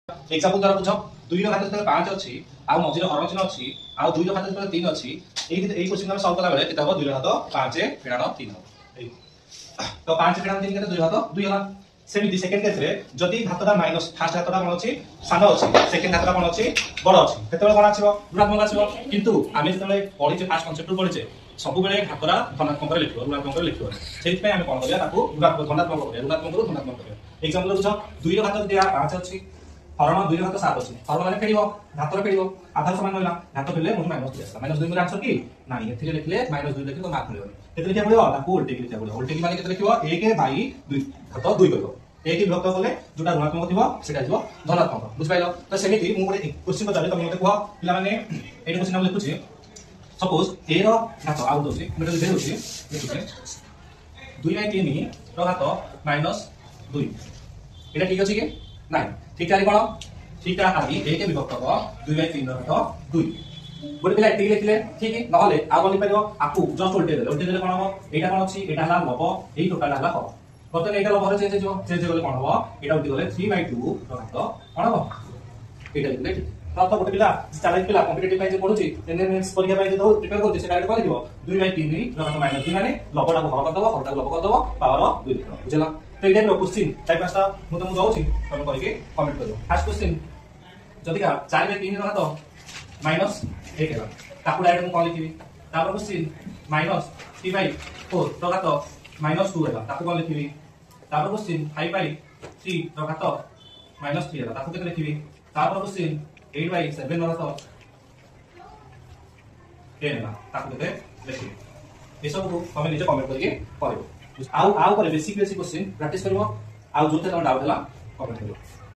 Example द्वारा बुझ 2 रो घात जते 5 अछि आ मझिर हरण चिन्ह अछि आ 2 रो घात जते 3 अछि एई क्वेश्चन हम सॉल्व कला बेले केते हो 2 रो घात 5 ऋण 3 हो तो 5 ऋण 3 केते 2 रो घात 2 होला सेमिति सेकंड केस रे जदी घातटा माइनस फर्स्ट घातटा कोन अछि सानो अछि सेकंड घातटा कोन अछि बड़ अछि केते कोन आछिबो ऋणात्मक आछिबो किंतु आमे जते पढिचे फर्स्ट कांसेप्ट पढिचे सब बेले घातरा धनात्मक रे लिखिबो ऋणात्मक रे लिखिबो सेति पे आमे कोन करिया ताकू धनात्मक रो धनात्मक करिया एग्जांपल बुझ 2 रो घात जदी 5 अछि हरण 2 रो घात 7 अछि हरण माने फेडिबो घातरे फेडिबो आधा समान होइला घात फेडले मोर माइनस 2 आसला माइनस 2 मोर आंसर की नाही एथिले लिखले माइनस 2 लिखले तो मार्क मिलबो केते लिखा पड़िबो ताकू उल्टे लिखा पड़िबो उल्टे माने केते लिखिबो 1 बाई 2 घात 2 करबो 1 विभक्त कले जोटा ऋणात्मक थिबो सेटा जिवो धनात्मक बुझ पाइलो तो सेमिति मु गोटे क्वेश्चन पचारे तुम मते कह पिला माने एडी क्वेश्चन हम लिखुची सपोज a रो घात आउट होची मेटा लिखे होची लिखुचे 2 बाई 3 रो घात माइनस 2 एटा ठीक अछि कि नाही ठीक आहे कोन ठीक आहे आदि 1 विभक्त 2 बाई 3 रो घात 2 गोटे पिला एटी लिखले ठीक है नहले आ बोली परिबो आपु जस्ट उल्टे देले कोन हो एटा कोन अछि एटा हला लब एई टोटल हला हो बर्तन एटा लबर चेंज गले कोन हो एटा उल्टी गले 3/2 रो घात कोन हो एटा लिखले ठीक तो गोटे पिला चालाक पिला कॉम्पिटिटिव पाइ जे पढुची एनएमएस परीक्षा पाइ जे प्रिपेयर करछि से डायरेक्ट करि दिबो 2/3 रो घात माइनस 2 माने लबडा को हर कर दबो हरटा लब कर दबो पावर 2 लिखो बुझला तो एटा रो क्वेश्चन टाइप पास्ता मु तुम जाउछि तुम करके कमेंट करियो फर्स्ट क्वेश्चन जदी का 4/3 रो घात माइनस 1 है ताकू डायरेक्ट मु कॉल लिखिबी तापर क्वेश्चन माइनस 3/4 रो घात माइनस 2 है ताकू कॉल लिखिबी तापर क्वेश्चन 5/3 रो घात माइनस 3 है ताकू केते लिखिबी तापर क्वेश्चन 8/7 रो घात 10 है ताकू केते लिखिबी ए सब को हमें नीचे कमेंट करके पढिबो आउ आउ पर बेसिक क्वेश्चन प्रैक्टिस करबो आउ जोते तम डाउट हला कमेंट करियो।